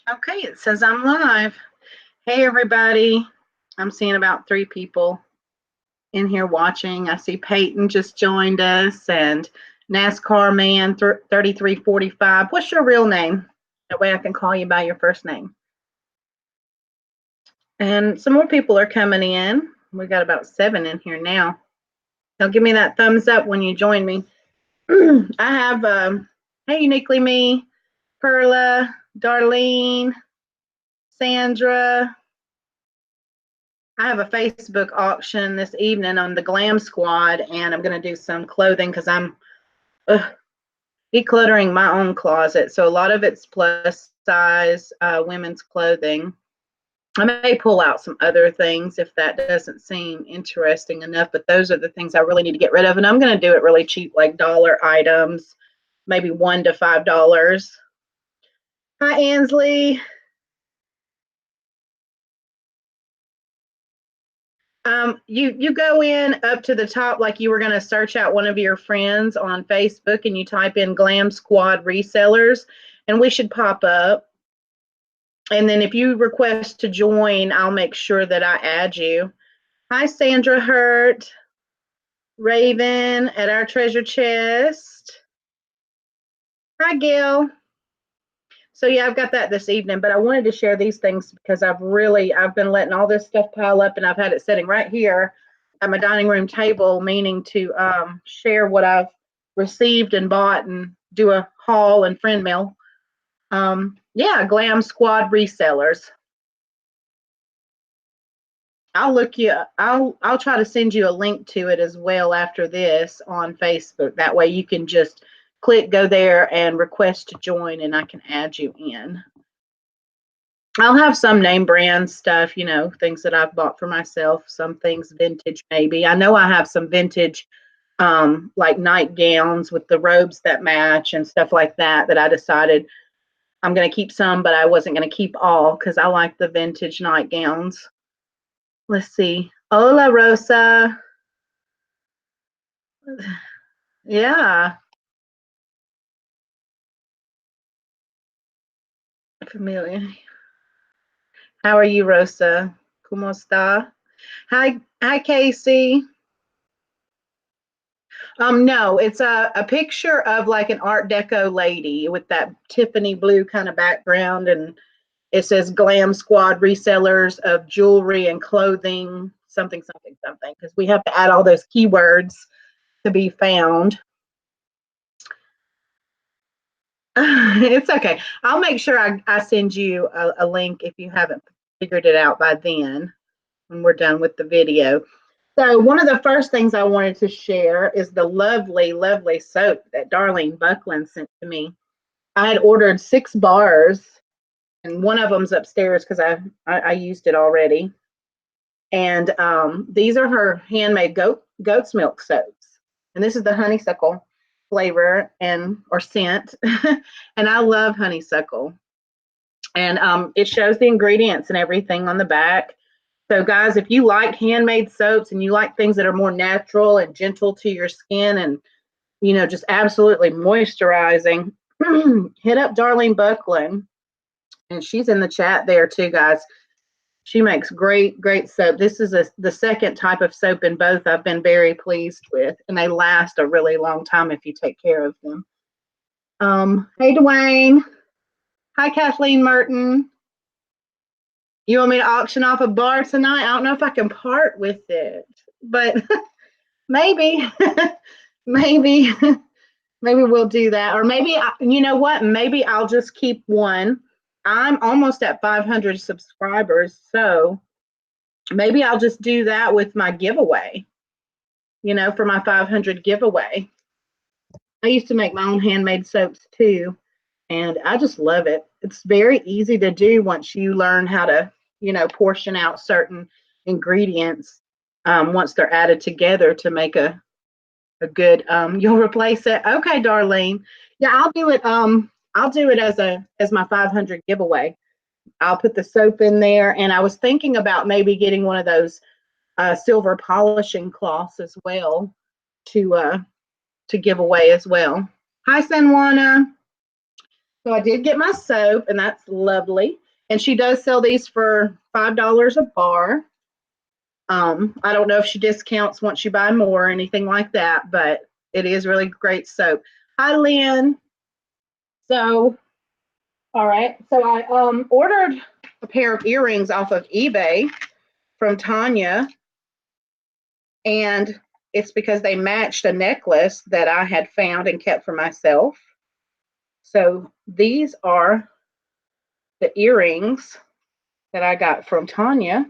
Okay, it says I'm live. Hey, everybody. I'm seeing about 3 people in here watching. I see Peyton just joined us and NASCAR Man 3345. What's your real name? That way I can call you by your first name. And some more people are coming in. We got about 7 in here now. So give me that thumbs up when you join me. I have, hey, Uniquely Me, Perla, Darlene, Sandra. I have a Facebook auction this evening on the Glam Squad, and I'm going to do some clothing because I'm decluttering my own closet. So a lot of it's plus size women's clothing. I may pull out some other things if that doesn't seem interesting enough, but those are the things I really need to get rid of. And I'm going to do it really cheap, like dollar items, maybe $1 to $5. Hi, Ansley. You go in up to the top like you were going to search out one of your friends on Facebook, and you type in Glam Squad Resellers, and we should pop up. And then if you request to join, I'll make sure that I add you. Hi, Sandra Hurt, Raven at our treasure chest. Hi, Gail. So yeah, I've got that this evening, but I wanted to share these things because I've been letting all this stuff pile up, and I've had it sitting right here at my dining room table, meaning to share what I've received and bought and do a haul and friend mail. Yeah, Glam Squad Resellers. I'll try to send you a link to it as well after this on Facebook. That way you can just go there and request to join, and I can add you in. I'll have some name brand stuff, things that I've bought for myself, some things vintage maybe. I know I have some vintage like nightgowns with the robes that match and stuff like that I decided I'm going to keep some, but I wasn't going to keep all because I like the vintage nightgowns. Let's see. Hola, Rosa. Yeah. Familiar. How are you, Rosa? ¿Cómo está? Hi, Casey. No, it's a picture of like an Art Deco lady with that Tiffany blue kind of background, and it says Glam Squad Resellers of Jewelry and Clothing, something, something, something, because we have to add all those keywords to be found. It's okay. I'll make sure I send you a link if you haven't figured it out by then when we're done with the video. So one of the first things I wanted to share is the lovely, lovely soap that Darlene Buckland sent to me. I had ordered 6 bars, and one of them's upstairs because I used it already. And these are her handmade goat's milk soaps, and this is the honeysuckle flavor or scent, and I love honeysuckle. And it shows the ingredients and everything on the back. So guys, if you like handmade soaps and you like things that are more natural and gentle to your skin and, just absolutely moisturizing, hit up Darlene Buckland. And she's in the chat there too, guys. She makes great, great soap. This is the second type of soap in both I've been very pleased with. And they last a really long time if you take care of them. Hey, Dwayne. Hi, Kathleen Merton. You want me to auction off a bar tonight? I don't know if I can part with it, but maybe, maybe, maybe we'll do that. Or maybe, you know what? Maybe I'll just keep one. I'm almost at 500 subscribers, so maybe I'll just do that with my giveaway, for my 500 giveaway. I used to make my own handmade soaps too, and I just love it. It's very easy to do once you learn how to, portion out certain ingredients once they're added together to make a good. You'll replace it. Okay, Darlene. Yeah, I'll do it. I'll do it as my 500 giveaway. I'll put the soap in there, and I was thinking about maybe getting one of those silver polishing cloths as well to give away as well. Hi, Sanwana. So I did get my soap, and that's lovely. And she does sell these for $5 a bar. I don't know if she discounts once you buy more or anything like that, but it is really great soap. Hi, Lynn. So, all right. So I ordered a pair of earrings off of eBay from Tanya, and it's because they matched a necklace that I had found and kept for myself. So these are the earrings that I got from Tanya.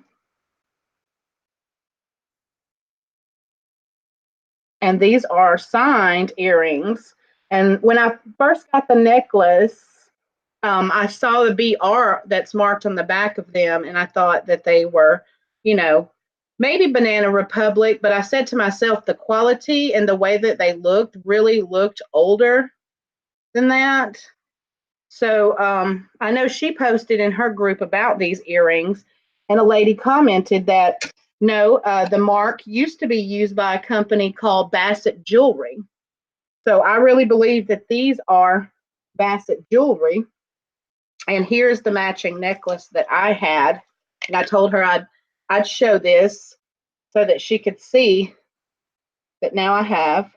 And these are signed earrings. And when I first got the necklace, I saw the BR that's marked on the back of them, and I thought that they were, you know, maybe Banana Republic, but I said to myself, the quality and the way that they looked really looked older than that. So I know she posted in her group about these earrings, and a lady commented that no, the mark used to be used by a company called Bassett Jewelry. So I really believe that these are Bassett Jewelry. And here's the matching necklace that I had. And I told her I'd show this so that she could see that now I have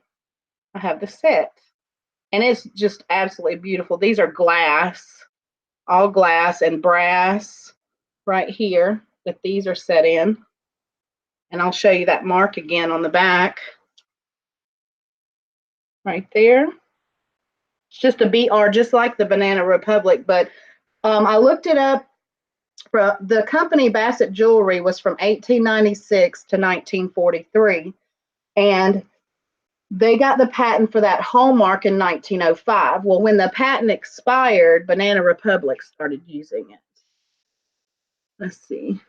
the set. And it's just absolutely beautiful. These are glass, all glass and brass right here that these are set in. And I'll show you that mark again on the back right there. It's just a BR, just like the Banana Republic. But I looked it up. The company Bassett Jewelry was from 1896 to 1943. And they got the patent for that hallmark in 1905. Well, when the patent expired, Banana Republic started using it. Let's see.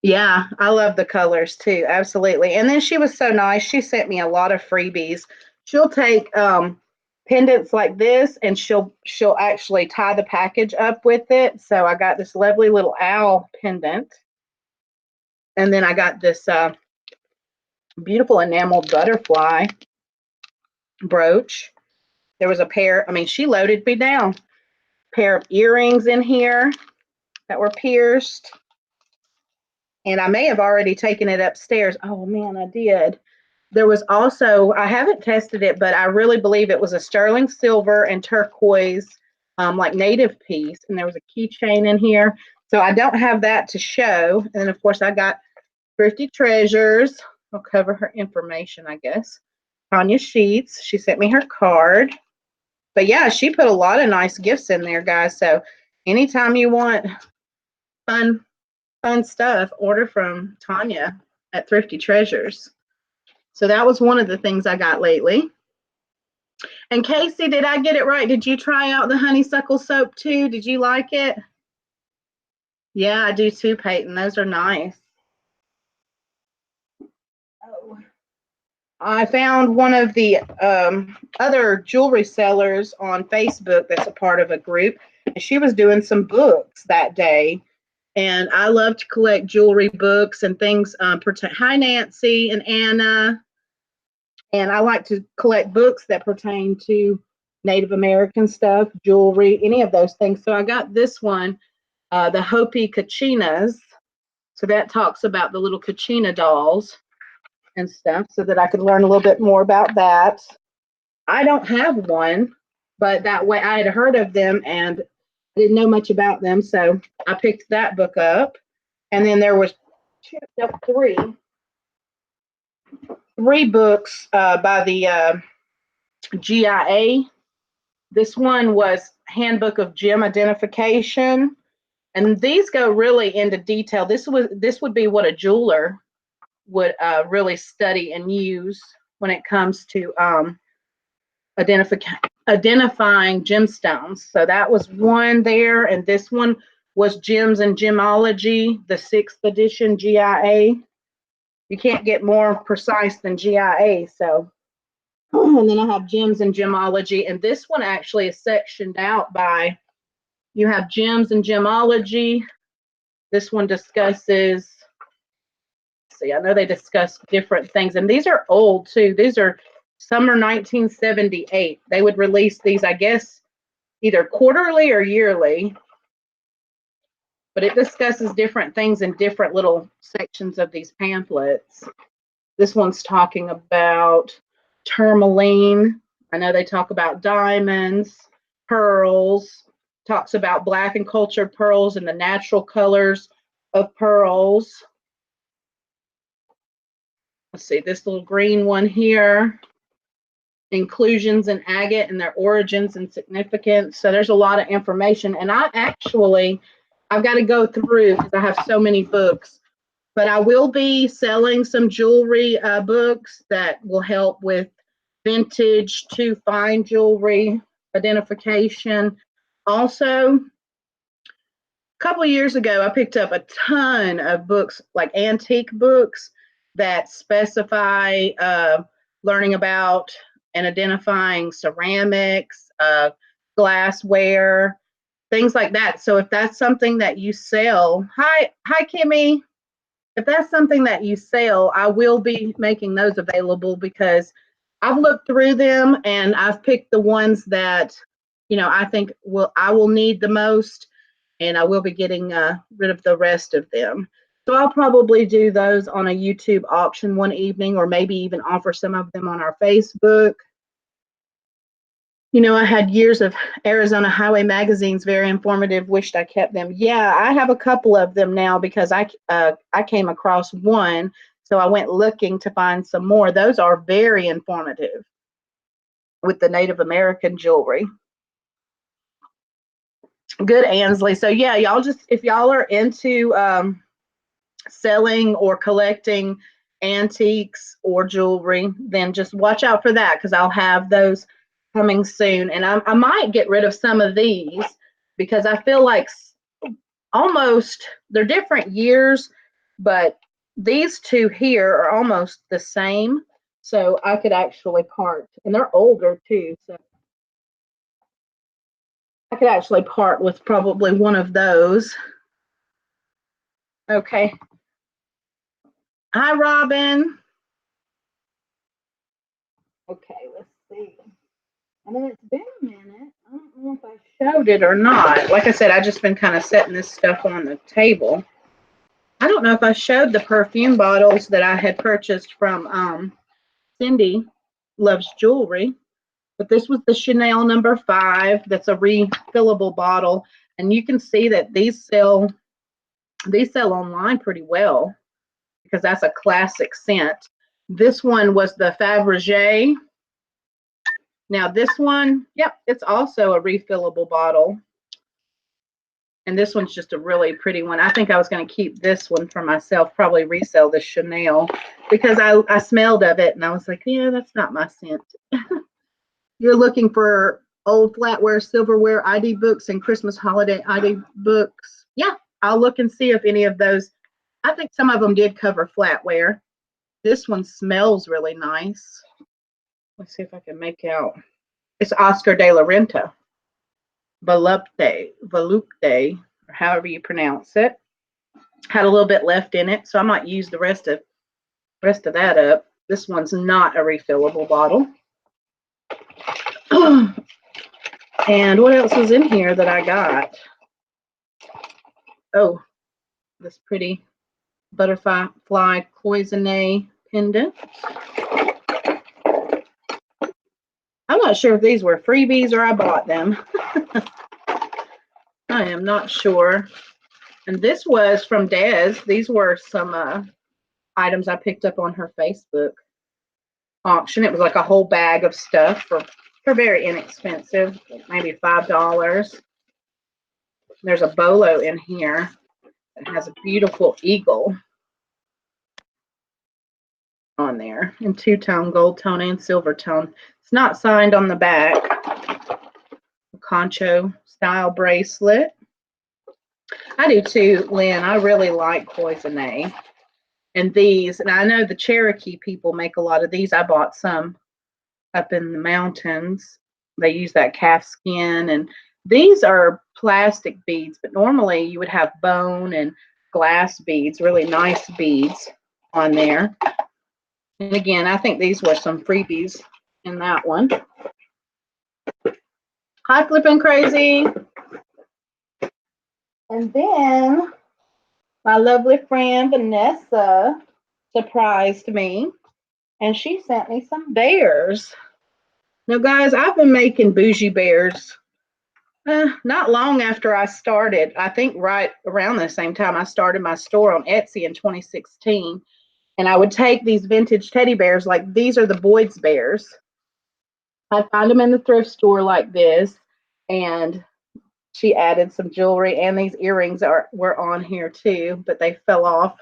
Yeah, I love the colors too. Absolutely. And then she was so nice. She sent me a lot of freebies. She'll take pendants like this, and she'll actually tie the package up with it. So I got this lovely little owl pendant. And then I got this beautiful enameled butterfly brooch. There was a pair, I mean, she loaded me down. Pair of earrings in here that were pierced. And I may have already taken it upstairs. Oh man, I did. There was also, I haven't tested it, but I really believe it was a sterling silver and turquoise, like native piece. And there was a keychain in here. So I don't have that to show. And then, of course, I got Thrifty Treasures. I'll cover her information, I guess. Tanya Sheets. She sent me her card. But yeah, she put a lot of nice gifts in there, guys. So anytime you want fun, fun stuff, order from Tanya at Thrifty Treasures. So that was one of the things I got lately. And Casey, did I get it right? Did you try out the honeysuckle soap too? Did you like it? Yeah, I do too, Peyton. Those are nice. Oh. I found one of the other jewelry sellers on Facebook that's a part of a group, and she was doing some books that day. And I love to collect jewelry books and things. Hi, Nancy and Anna. And I like to collect books that pertain to Native American stuff, jewelry, any of those things. So I got this one, the Hopi Kachinas. So that talks about the little Kachina dolls and stuff, so that I could learn a little bit more about that. I don't have one, but that way I had heard of them and I didn't know much about them. So I picked that book up. And then there was three books by the GIA. This one was Handbook of Gem Identification, and these go really into detail. This would be what a jeweler would really study and use when it comes to identifying gemstones. So that was one there, and this one was Gems and Gemology, the 6th edition GIA. You can't get more precise than GIA. So, and then I have Gems and Gemology, and this one actually is sectioned out by, you have Gems and Gemology. This one discusses, see, I know they discuss different things, and these are old too. These are summer 1978. They would release these, I guess, either quarterly or yearly. But it discusses different things in different little sections of these pamphlets. This one's talking about tourmaline. I know they talk about diamonds, pearls, talks about black and cultured pearls and the natural colors of pearls. Let's see, this little green one here, inclusions in agate and their origins and significance. So there's a lot of information. And I've got to go through because I have so many books. But I will be selling some jewelry books that will help with vintage to fine jewelry identification. Also, a couple of years ago, I picked up a ton of books, like antique books that specify learning about and identifying ceramics, glassware, things like that. So if that's something that you sell, hi Kimmy. If that's something that you sell, I will be making those available because I've looked through them and I've picked the ones that, I think I will need the most, and I will be getting rid of the rest of them. So I'll probably do those on a YouTube auction one evening, or maybe even offer some of them on our Facebook. I had years of Arizona Highway magazines, very informative, wished I kept them. Yeah, I have a couple of them now because I came across one, so I went looking to find some more. Those are very informative with the Native American jewelry. Good, Ansley. So yeah, y'all if y'all are into selling or collecting antiques or jewelry, then just watch out for that because I'll have those coming soon. And I might get rid of some of these because I feel like they're different years, but these two here are almost the same. So I could actually part, and they're older too. So I could actually part with probably one of those. Okay. Hi, Robin. Okay, let's see. I mean, it's been a minute. I don't know if I showed it or not. Like I said, I've just been kind of setting this stuff on the table. I don't know if I showed the perfume bottles that I had purchased from Cindy Loves Jewelry, but this was the Chanel number 5. That's a refillable bottle, and you can see that these sell online pretty well because that's a classic scent. This one was the Fabergé. Now this one, yep, it's also a refillable bottle. And this one's just a really pretty one. I think I was going to keep this one for myself, probably resell this Chanel because I smelled of it and I was like, yeah, that's not my scent. You're looking for old flatware, silverware, ID books, and Christmas holiday ID books. Yeah, I'll look and see if any of those, I think some of them did cover flatware. This one smells really nice. Let's see if I can make out. It's Oscar de la Renta. Volupte, or however you pronounce it. Had a little bit left in it, so I might use the rest of that up. This one's not a refillable bottle. And what else was in here that I got? Oh, this pretty butterfly cloisonne pendant. I'm not sure if these were freebies or I bought them. I am not sure. And this was from Des. These were some items I picked up on her Facebook auction. It was like a whole bag of stuff for very inexpensive, maybe $5. There's a bolo in here that has a beautiful eagle on there in 2-tone, gold tone, and silver tone. It's not signed on the back. A concho style bracelet. I do too, Lynn. I really like cloisonne. And these, and I know the Cherokee people make a lot of these. I bought some up in the mountains. They use that calf skin, and these are plastic beads, but normally you would have bone and glass beads, really nice beads on there. And again, I think these were some freebies in that one. Hi, Flippin' Crazy. And then my lovely friend Vanessa surprised me, and she sent me some bears. Now, guys, I've been making bougie bears not long after I started. I think right around the same time I started my store on Etsy in 2016. And I would take these vintage teddy bears, like these are the Boyd's bears. I'd find them in the thrift store like this, and she added some jewelry, and these earrings were on here too, but they fell off.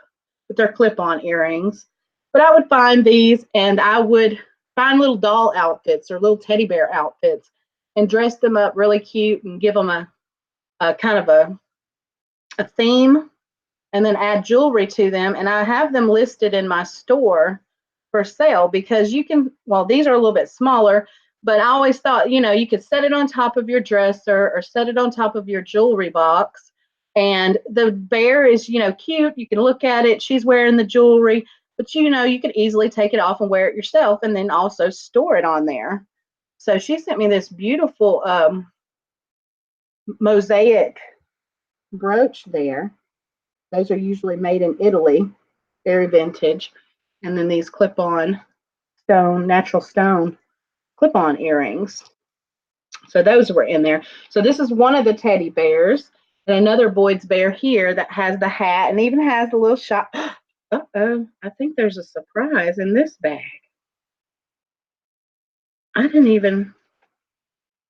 But they're clip-on earrings. But I would find these, and I would find little doll outfits or little teddy bear outfits and dress them up really cute and give them a kind of a theme, and then add jewelry to them. And I have them listed in my store for sale because you can, well, these are a little bit smaller, but I always thought, you could set it on top of your dresser or set it on top of your jewelry box. And the bear is, cute. You can look at it. She's wearing the jewelry, but you could easily take it off and wear it yourself and then also store it on there. So she sent me this beautiful mosaic brooch there. Those are usually made in Italy, very vintage. And then these clip-on natural stone clip-on earrings. So those were in there. So this is one of the teddy bears, and another Boyd's bear here that has the hat and even has a little shot. Uh-oh, I think there's a surprise in this bag. I didn't even,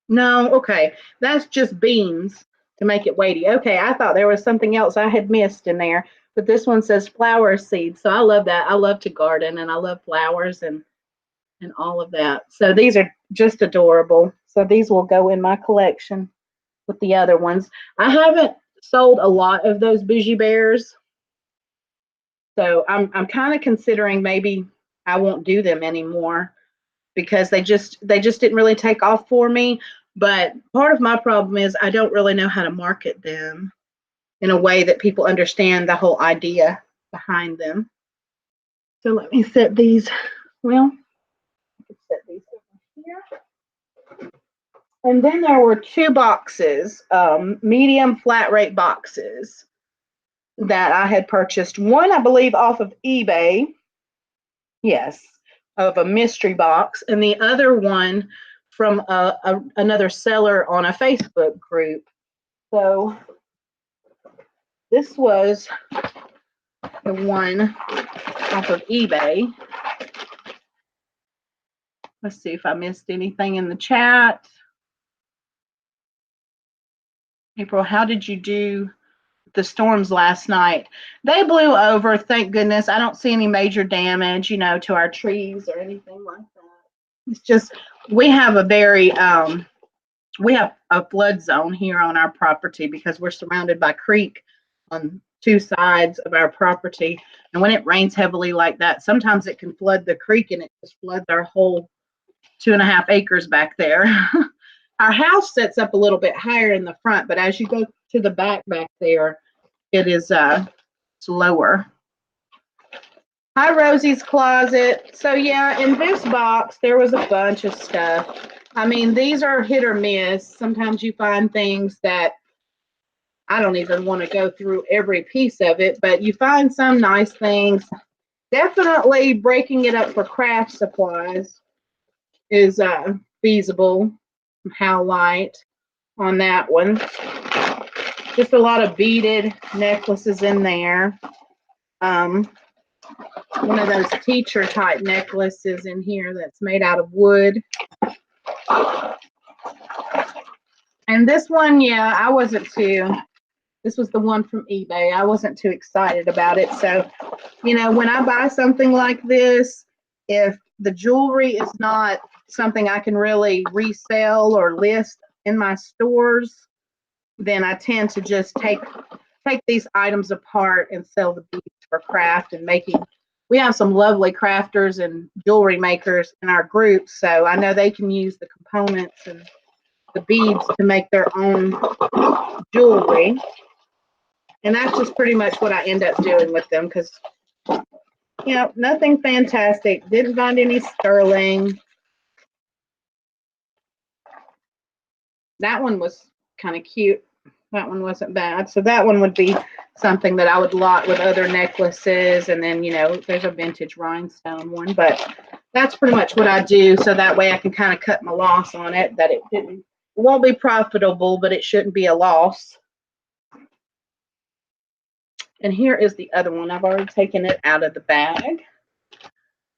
no, okay. That's just beans to make it weighty. Okay, I thought there was something else I had missed in there, but this one says flower seeds. So I love that. I love to garden, and I love flowers and all of that. So these are just adorable. So these will go in my collection with the other ones. I haven't sold a lot of those bougie bears, so I'm kind of considering maybe I won't do them anymore because they just didn't really take off for me. But part of my problem is I don't really know how to market them in a way that people understand the whole idea behind them. So let me set these. Well, I can set these over here. And then there were two boxes, medium flat rate boxes that I had purchased. One, I believe, off of eBay. Yes, of a mystery box, and the other one from another seller on a Facebook group. So this was the one off of eBay. Let's see if I missed anything in the chat. April, how did you do the storms last night? They blew over, thank goodness. I don't see any major damage, to our trees or anything like that. It's just we have a flood zone here on our property because we're surrounded by creek on two sides of our property. And when it rains heavily like that, sometimes it can flood the creek, and it just floods our whole 2.5 acres back there. Our house sets up a little bit higher in the front, but as you go to the back there, it is it's lower. Hi, Rosie's Closet. So yeah, in this box, there was a bunch of stuff. I mean, these are hit or miss. Sometimes you find things that I don't even want to go through every piece of it, but you find some nice things. Definitely breaking it up for craft supplies is feasible. How light on that one. Just a lot of beaded necklaces in there. One of those teacher type necklaces in here that's made out of wood. And this one, yeah, I wasn't too, this was the one from eBay. I wasn't too excited about it. So, when I buy something like this, if the jewelry is not something I can really resell or list in my stores, then I tend to just take these items apart and sell the beads for craft and making. We have some lovely crafters and jewelry makers in our group, so I know they can use the components and the beads to make their own jewelry. And that's just pretty much what I end up doing with them because, nothing fantastic. Didn't find any sterling. That one was kind of cute. That one wasn't bad. So that one would be something that I would lot with other necklaces. And then, there's a vintage rhinestone one, but that's pretty much what I do. So that way I can kind of cut my loss on it, that it won't be profitable, but it shouldn't be a loss. And here is the other one. I've already taken it out of the bag.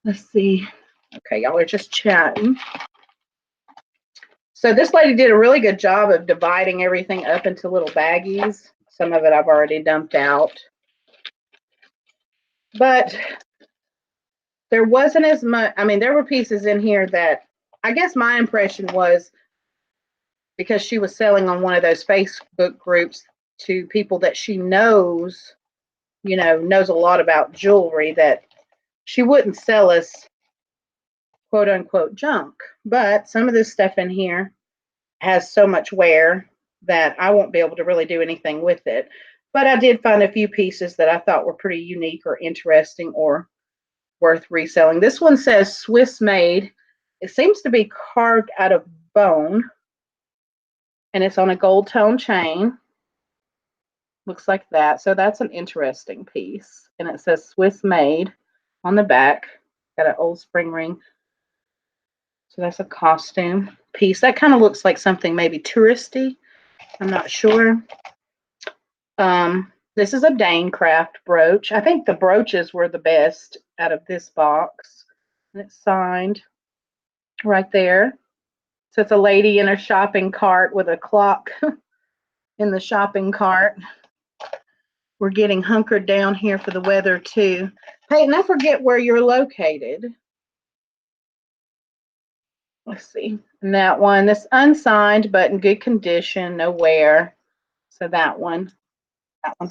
Let's see. Okay, y'all are just chatting. So this lady did a really good job of dividing everything up into little baggies. Some of it I've already dumped out. But there wasn't as much. I mean, there were pieces in here that I guess my impression was, because she was selling on one of those Facebook groups to people that she knows, knows a lot about jewelry, that she wouldn't sell us quote unquote junk. But some of this stuff in here has so much wear that I won't be able to really do anything with it. But I did find a few pieces that I thought were pretty unique or interesting or worth reselling. This one says Swiss made. It seems to be carved out of bone, and it's on a gold tone chain. Looks like that. So that's an interesting piece. And it says Swiss made on the back. Got an old spring ring. So that's a costume piece. That kind of looks like something maybe touristy. I'm not sure. This is a Dane craft brooch. I think the brooches were the best out of this box. And it's signed right there. So it's a lady in a shopping cart with a clock in the shopping cart. We're getting hunkered down here for the weather too. Peyton, I forget where you're located. Let's see. And that one, this unsigned but in good condition, no wear. So that one's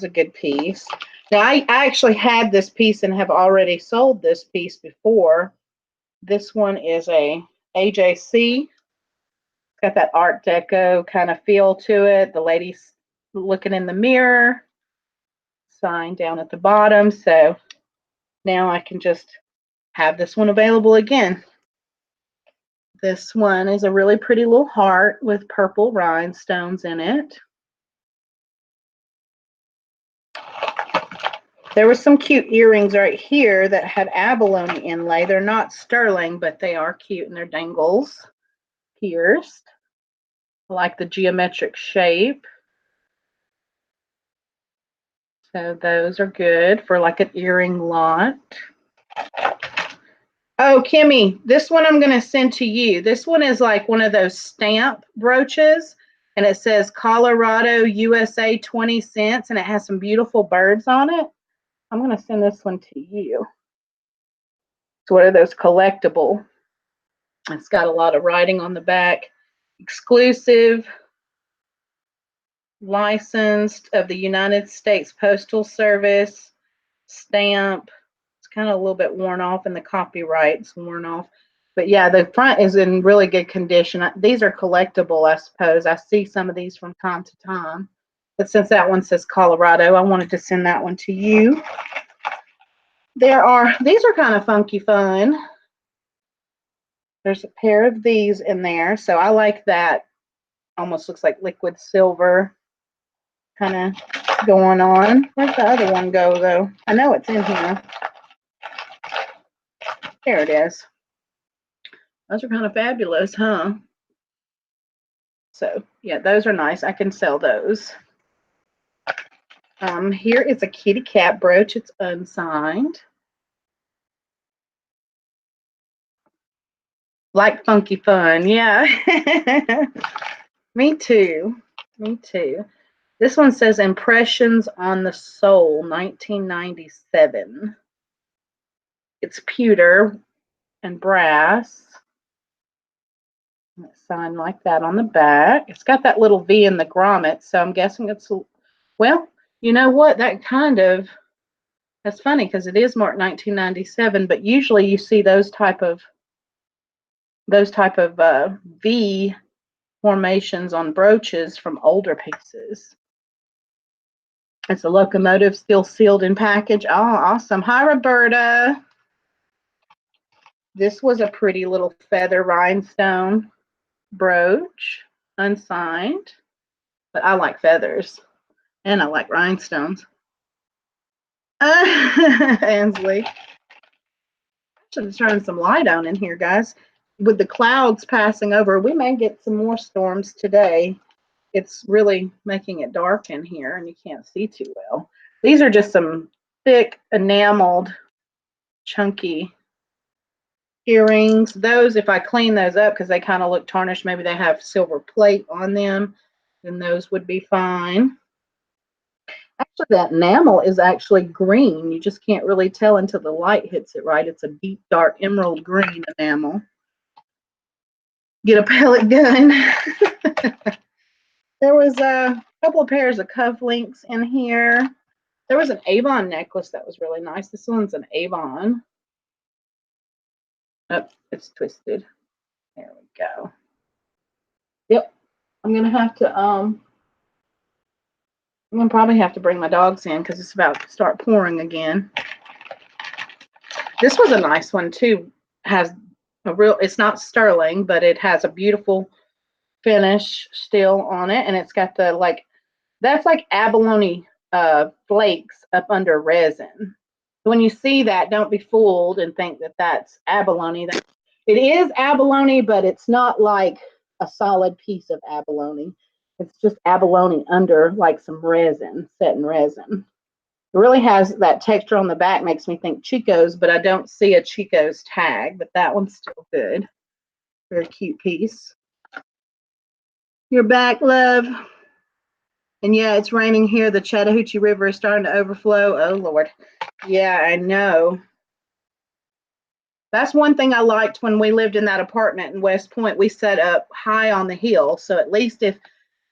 a good piece. Now I actually had this piece and have already sold this piece before. This one is a AJC. It's got that Art Deco kind of feel to it. The lady's looking in the mirror. Sign down at the bottom. So now I can just have this one available again. This one is a really pretty little heart with purple rhinestones in it. There were some cute earrings right here that had abalone inlay. They're not sterling, but they are cute, and they're dangles pierced. I like the geometric shape. So those are good for like an earring lot. Oh, Kimmy, this one I'm going to send to you. This one is like one of those stamp brooches, and it says Colorado, USA, 20 cents, and it has some beautiful birds on it. I'm going to send this one to you. It's one of those collectible. It's got a lot of writing on the back. Exclusive, licensed of the United States Postal Service, stamp. It's kind of a little bit worn off, and the copyright's worn off. But yeah, the front is in really good condition. These are collectible, I suppose. I see some of these from time to time. But since that one says Colorado, I wanted to send that one to you. These are kind of funky fun. There's a pair of these in there. So I like that. Almost looks like liquid silver kind of going on. Where'd the other one go, though? I know it's in here. There it is. Those are kind of fabulous, huh? So, yeah, those are nice. I can sell those. Here is a kitty cat brooch. It's unsigned. Like funky fun, yeah. Me too. Me too. This one says Impressions on the Soul, 1997. It's pewter and brass. It's signed like that on the back. It's got that little V in the grommet, so I'm guessing it's, well, you know what? That's funny because it is marked 1997, but usually you see those type of V formations on brooches from older pieces. It's a locomotive still sealed in package. Oh, awesome. Hi, Roberta. This was a pretty little feather rhinestone brooch. unsigned, but I like feathers and I like rhinestones. Ansley. Should have turned some light on in here, guys. With the clouds passing over, we may get some more storms today. It's really making it dark in here and you can't see too well. These are just some thick enameled chunky earrings. Those, if I clean those up because they kind of look tarnished, maybe they have silver plate on them, then those would be fine. Actually, that enamel is actually green. You just can't really tell until the light hits it, right? It's a deep, dark emerald green enamel. Get a pellet gun. There was a couple of pairs of cufflinks in here. There was an Avon necklace that was really nice. This one's an Avon. Oh, it's twisted. There we go. Yep. I'm gonna probably have to bring my dogs in because it's about to start pouring again. This was a nice one too. Has a real, it's not sterling, but it has a beautiful finish still on it, and it's got the like, that's like abalone flakes up under resin. When you see that, don't be fooled and think that that's abalone. It is abalone, but it's not like a solid piece of abalone. It's just abalone under like some resin, set in resin. It really has that texture on the back, makes me think Chico's, but I don't see a Chico's tag, but that one's still good. Very cute piece. You're back, love. And yeah, it's raining here. The Chattahoochee River is starting to overflow. Oh, Lord. Yeah, I know. That's one thing I liked when we lived in that apartment in West Point. We set up high on the hill. So at least if,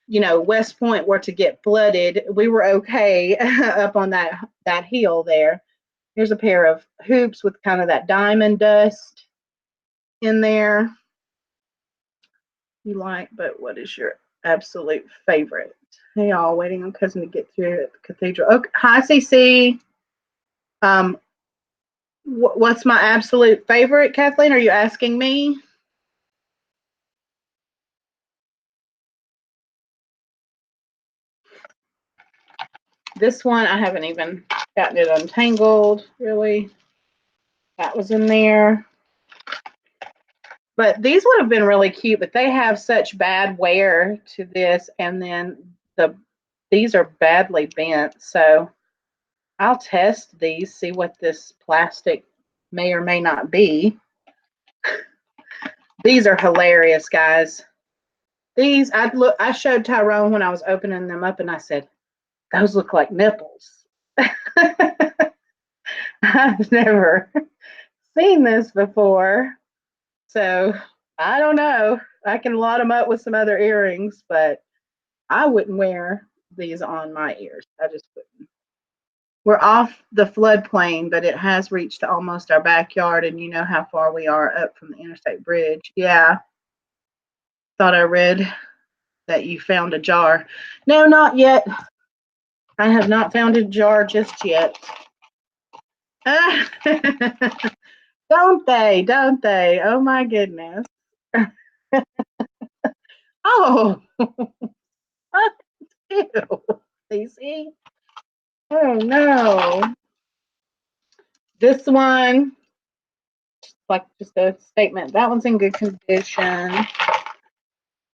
you know, West Point were to get flooded, we were okay up on that hill there. Here's a pair of hoops with kind of that diamond dust in there. You like, but what is your absolute favorite? Hey, y'all, waiting on cousin to get through at the cathedral. Okay, hi, CC. What's my absolute favorite, Kathleen? Are you asking me? This one, I haven't even gotten it untangled, really. That was in there. But these would have been really cute, but they have such bad wear to this, and then these are badly bent. So I'll test these, see what this plastic may or may not be. These are hilarious, guys. These, I showed Tyrone when I was opening them up, and I said, those look like nipples. I've never seen this before. So I don't know. I can lot them up with some other earrings, but I wouldn't wear these on my ears. I just wouldn't. We're off the floodplain, but it has reached almost our backyard, and you know how far we are up from the interstate bridge. Yeah. Thought I read that you found a jar. No, not yet. I have not found a jar just yet. Don't they? Don't they? Oh my goodness. Oh, ew. Stacey. Oh no. This one, like just a statement. That one's in good condition.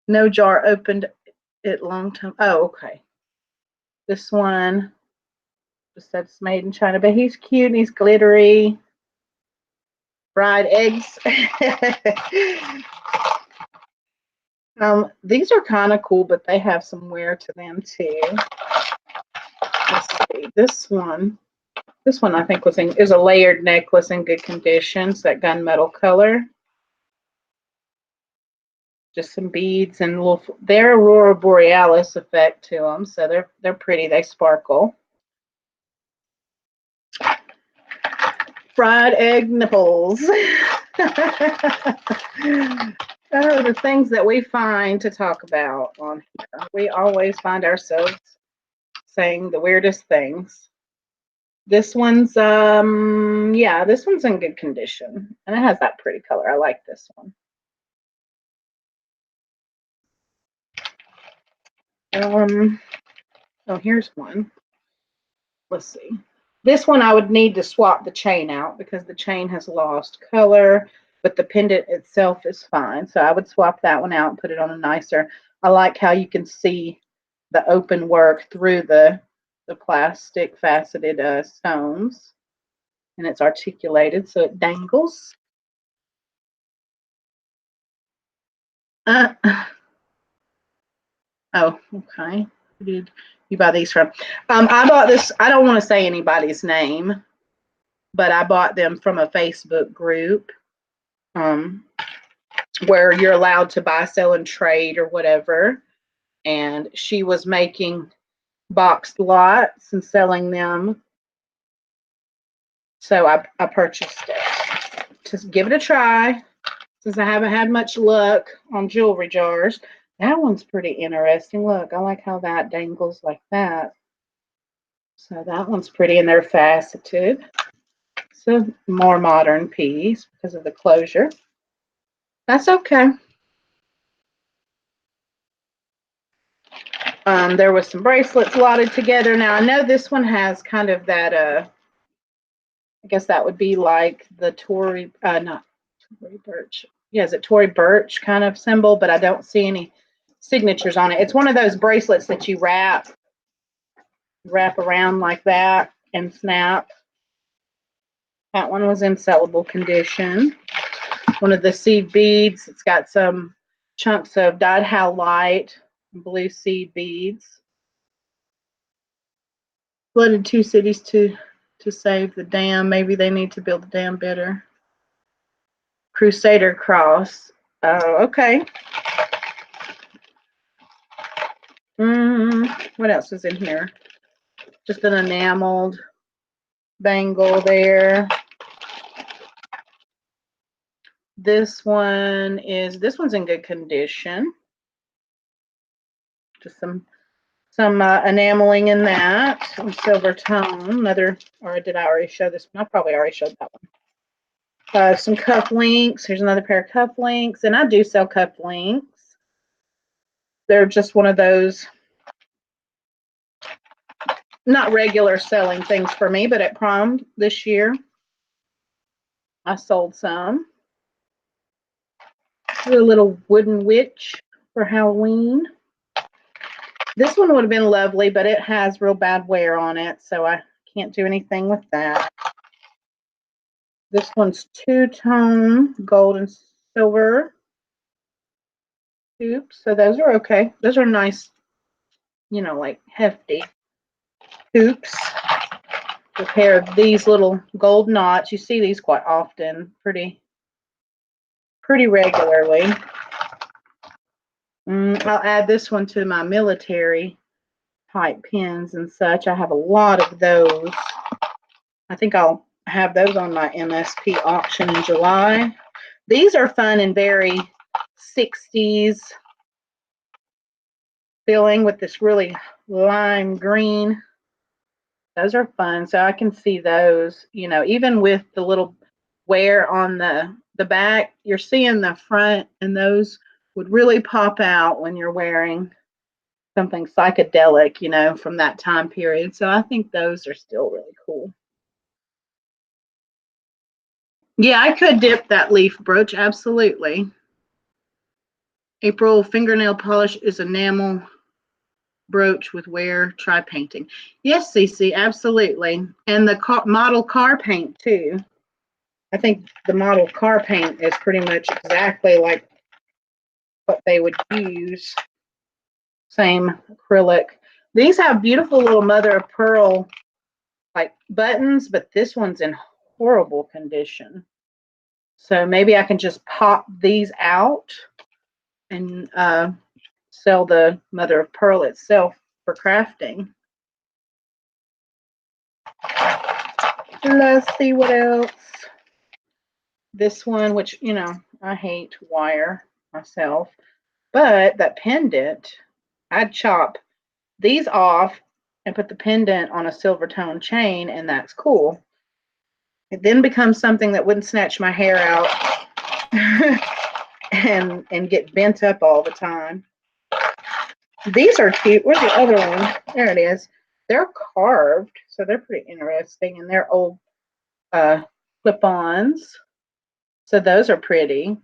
No jar opened it long time. Oh, okay. This one just said it's made in China, but he's cute and he's glittery. Fried eggs. These are kind of cool, but they have some wear to them too. Let's see. This one I think is a layered necklace in good condition. It's that gunmetal color. Just some beads and they're aurora borealis effect to them, so they're pretty. They sparkle. Fried egg nipples. Oh, the things that we find to talk about on here. We always find ourselves saying the weirdest things. This one's yeah, this one's in good condition. And it has that pretty color. I like this one. Oh, here's one. Let's see. This one I would need to swap the chain out because the chain has lost color, but the pendant itself is fine. So I would swap that one out and put it on a nicer. I like how you can see the open work through the plastic faceted stones, and it's articulated so it dangles. Uh, oh, okay. Who did you buy these from? I bought this. I don't want to say anybody's name, but I bought them from a Facebook group um, where you're allowed to buy, sell, and trade or whatever. And she was making boxed lots and selling them. So I purchased it to give it a try since I haven't had much luck on jewelry jars. That one's pretty interesting. Look, I like how that dangles like that. So that one's pretty, and they're faceted. It's a more modern piece because of the closure. That's okay. There was some bracelets lotted together. Now I know this one has kind of that I guess that would be like the Tory not Tory Burch. Yeah, is it Tory Burch kind of symbol, but I don't see any signatures on it. It's one of those bracelets that you wrap around like that and snap. That one was in sellable condition. One of the seed beads, it's got some chunks of dyed howlite, blue seed beads. Flooded 2 cities to save the dam. Maybe they need to build the dam better. Crusader cross. Oh, okay. What else is in here? Just an enameled bangle there. This one's in good condition. Just some enameling in that. Some silver tone. Another, or did I already show this one? I probably already showed that one. Some cuff links. Here's another pair of cuff links, and I do sell cuff links. They're just one of those not regular selling things for me, but at prom this year, I sold some. A little wooden witch for Halloween. This one would have been lovely, but it has real bad wear on it, so I can't do anything with that. This one's two-tone gold and silver hoops, so those are okay. Those are nice, like hefty hoops. A pair of these little gold knots. You see these quite often, pretty regularly. I'll add this one to my military type pins and such. I have a lot of those. I think I'll have those on my MSP auction in July. These are fun and very 60s feeling with this really lime green. Those are fun. So I can see those, even with the little wear on the back, you're seeing the front, and those would really pop out when you're wearing something psychedelic, from that time period. So I think those are still really cool. Yeah, I could dip that leaf brooch, absolutely. April, fingernail polish is enamel brooch with wear, try painting. Yes, Cece, absolutely. And the model car paint too. I think the model car paint is pretty much exactly like what they would use. Same acrylic. These have beautiful little mother of pearl like buttons, but this one's in horrible condition. So maybe I can just pop these out and sell the mother of pearl itself for crafting. Let's see what else. This one, which, I hate wire myself, but that pendant, I'd chop these off and put the pendant on a silver tone chain, and that's cool. It then becomes something that wouldn't snatch my hair out and get bent up all the time. These are cute. Where's the other one? There it is. They're carved, so they're pretty interesting, and they're old clip-ons. So those are pretty.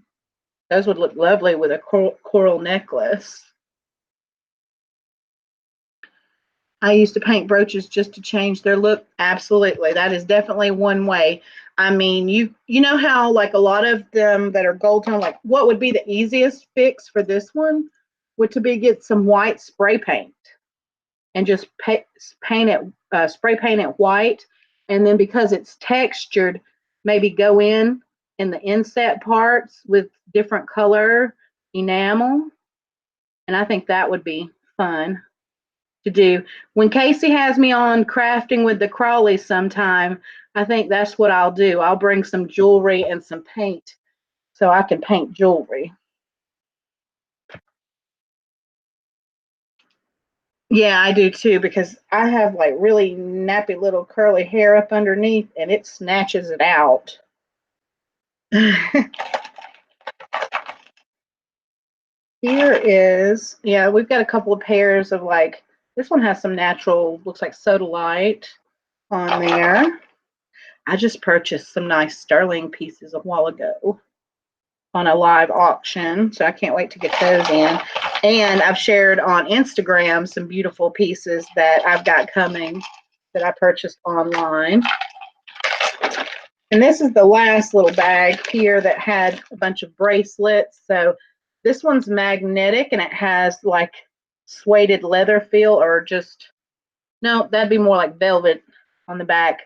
Those would look lovely with a coral necklace. I used to paint brooches just to change their look. Absolutely. That is definitely one way. I mean, you know how like a lot of them that are gold tone, like what would be the easiest fix for this one would to be get some white spray paint and just paint it, spray paint it white. And then because it's textured, maybe go in the inset parts with different color enamel. And I think that would be fun to do. When Casey has me on crafting with the Crawleys sometime, I think that's what I'll do. I'll bring some jewelry and some paint so I can paint jewelry. Yeah, I do too, because I have like really nappy little curly hair up underneath and it snatches it out. Here is, yeah, we've got a couple of pairs of like, this one has some natural, looks like sodalite on there. I just purchased some nice sterling pieces a while ago on a live auction, so I can't wait to get those in. And I've shared on Instagram some beautiful pieces that I've got coming that I purchased online. And this is the last little bag here that had a bunch of bracelets. So this one's magnetic and it has like suede leather feel, or just, no, that'd be more like velvet on the back.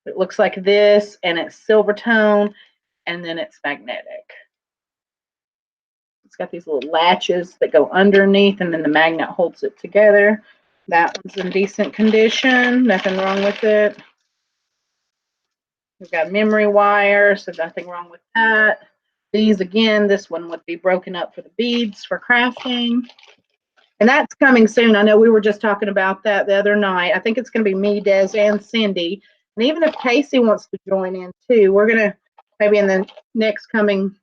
It looks like this and it's silver tone and then it's magnetic. It's got these little latches that go underneath and then the magnet holds it together. That one's in decent condition, nothing wrong with it. We've got memory wire, so nothing wrong with that. These again, this one would be broken up for the beads for crafting. And that's coming soon. I know we were just talking about that the other night. I think it's going to be me, Des, and Cindy. And even if Casey wants to join in too, we're going to maybe in the next coming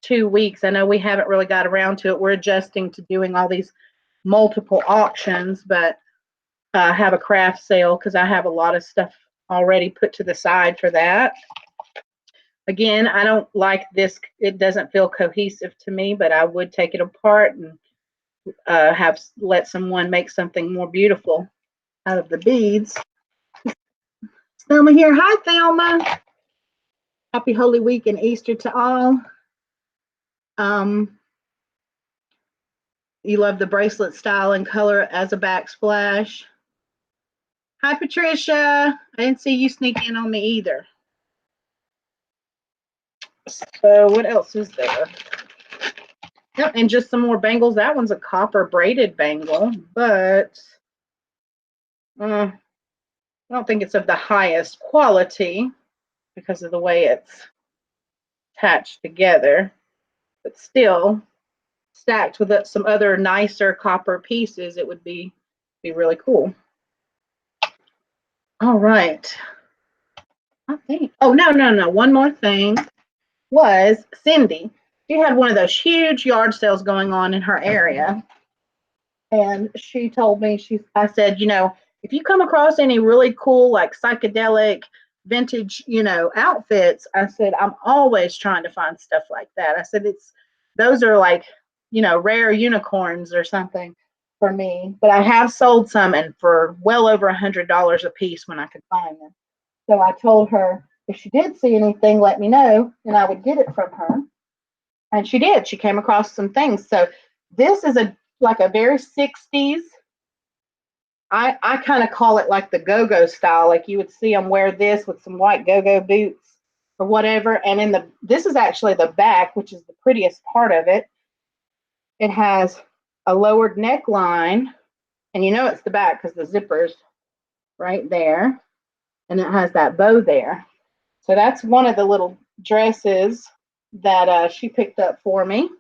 2 weeks. I know we haven't really got around to it. We're adjusting to doing all these multiple auctions, but have a craft sale because I have a lot of stuff already put to the side for that. Again, I don't like this. It doesn't feel cohesive to me, but I would take it apart and let someone make something more beautiful out of the beads. Thelma here. Hi, Thelma. Happy Holy Week and Easter to all. You love the bracelet style and color as a backsplash. Hi, Patricia. I didn't see you sneak in on me either. So what else is there? Yep, and just some more bangles. That one's a copper braided bangle, but I don't think it's of the highest quality because of the way it's attached together. But still, stacked with some other nicer copper pieces, it would be really cool. All right. I think, oh, no. One more thing was Cindy. She had one of those huge yard sales going on in her area. And she told me, I said, if you come across any really cool, like psychedelic vintage, outfits, I said, I'm always trying to find stuff like that. I said, those are like, rare unicorns or something for me. But I have sold some and for well over $100 a piece when I could find them. So I told her if she did see anything, let me know and I would get it from her. And she did. She came across some things. So this is like a very 60s. I kind of call it like the go-go style. Like you would see them wear this with some white go-go boots or whatever. And this is actually the back, which is the prettiest part of it. It has a lowered neckline, and it's the back because the zipper's right there, and it has that bow there. So that's one of the little dresses that she picked up for me.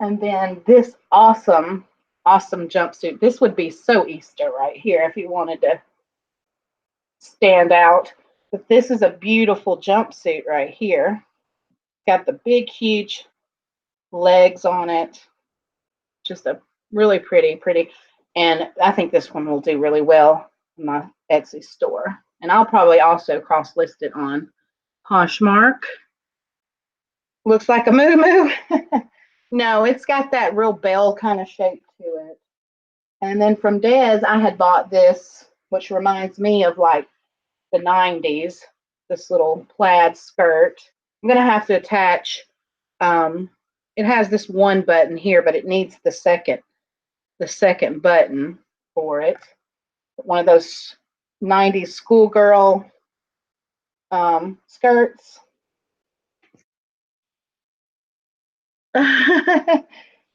And then this awesome jumpsuit. This would be so Easter right here if you wanted to stand out. But this is a beautiful jumpsuit right here. Got the big, huge legs on it. Just a really pretty. And I think this one will do really well in my Etsy store. And I'll probably also cross list it on Poshmark. Looks like a moo. No, it's got that real bell kind of shape to it. And then from Des, I had bought this, which reminds me of like the 90s, this little plaid skirt. I'm going to have to attach, it has this one button here, but it needs the second button for it. One of those 90s schoolgirl skirts.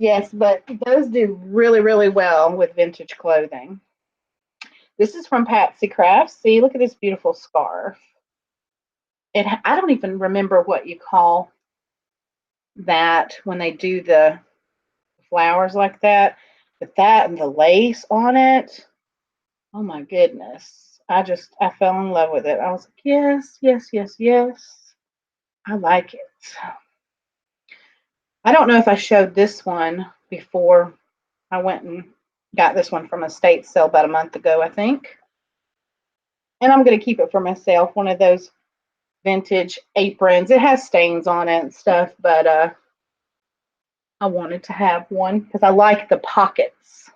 Yes, but those do really well with vintage clothing. This is from Patsy Crafts. See, look at this beautiful scarf. I don't even remember what you call that when they do the flowers like that, but that and the lace on it. Oh my goodness. I fell in love with it. I was like, yes. I like it. I don't know if I showed this one before. I went and got this one from a state sale about a month ago, I think. And I'm going to keep it for myself. One of those vintage aprons. It has stains on it and stuff, but I wanted to have one because I like the pockets.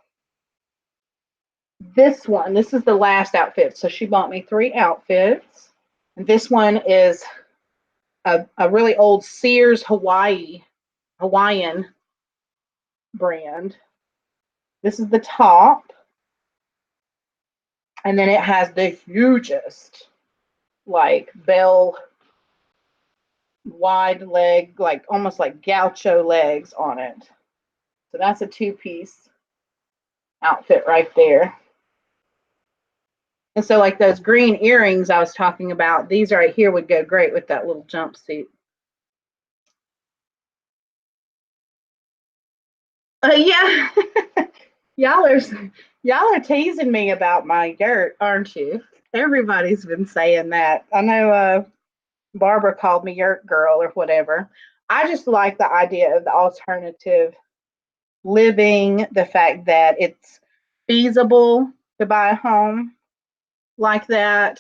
This is the last outfit. So she bought me 3 outfits. And this one is a really old Sears Hawaiian brand. This is the top. And then it has the hugest, like, bell wide leg, like almost like gaucho legs on it. So that's a 2-piece outfit right there. And so like those green earrings I was talking about, these right here would go great with that little jumpsuit. Yeah. y'all are teasing me about my yurt, aren't you? Everybody's been saying that. I know Barbara called me yurt girl or whatever. I just like the idea of the alternative living, the fact that it's feasible to buy a home like that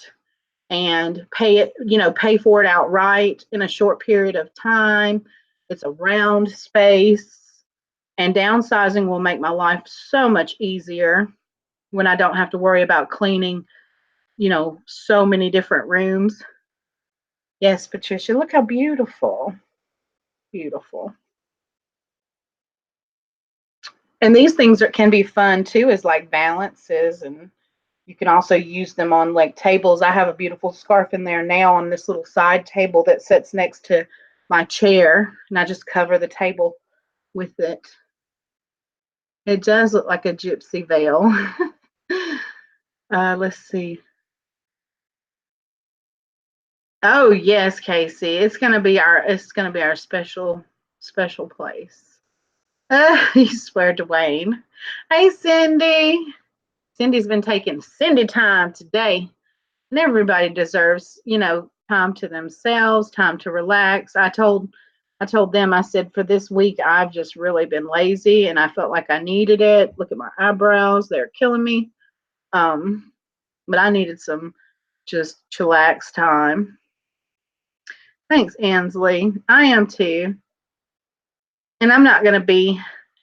and pay for it outright in a short period of time. It's a round space, and downsizing will make my life so much easier when I don't have to worry about cleaning, so many different rooms. Yes, Patricia, look how beautiful. Beautiful. And these things can be fun too, as like balances, and you can also use them on like tables. I have a beautiful scarf in there now on this little side table that sits next to my chair, and I just cover the table with it. It does look like a gypsy veil. Let's see. Oh yes, Casey. It's gonna be our special place. You swear, Dwayne. Hey, Cindy. Cindy's been taking Cindy time today. And everybody deserves, time to themselves, time to relax. I told them, I said, for this week, I've just really been lazy and I felt like I needed it. Look at my eyebrows, they're killing me. But I needed some just chillax time. Thanks, Ansley. I am too. And I'm not going to be,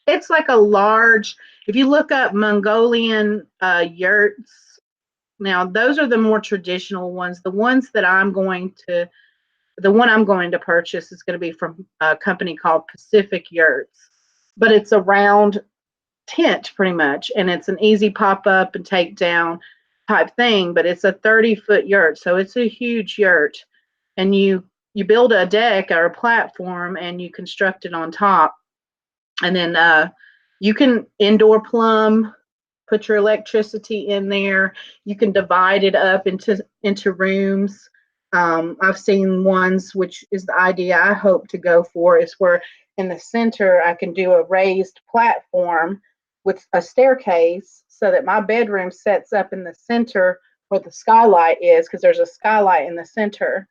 it's like a large, if you look up Mongolian yurts, now those are the more traditional ones. The one I'm going to purchase is going to be from a company called Pacific Yurts, but it's a round tent pretty much, and it's an easy pop up and take down type thing, but it's a 30-foot yurt, so it's a huge yurt, and you build a deck or a platform and you construct it on top, and then you can indoor plumb, put your electricity in there. You can divide it up into rooms. I've seen ones, which is the idea I hope to go for, is where in the center I can do a raised platform with a staircase so that my bedroom sets up in the center where the skylight is, because there's a skylight in the center.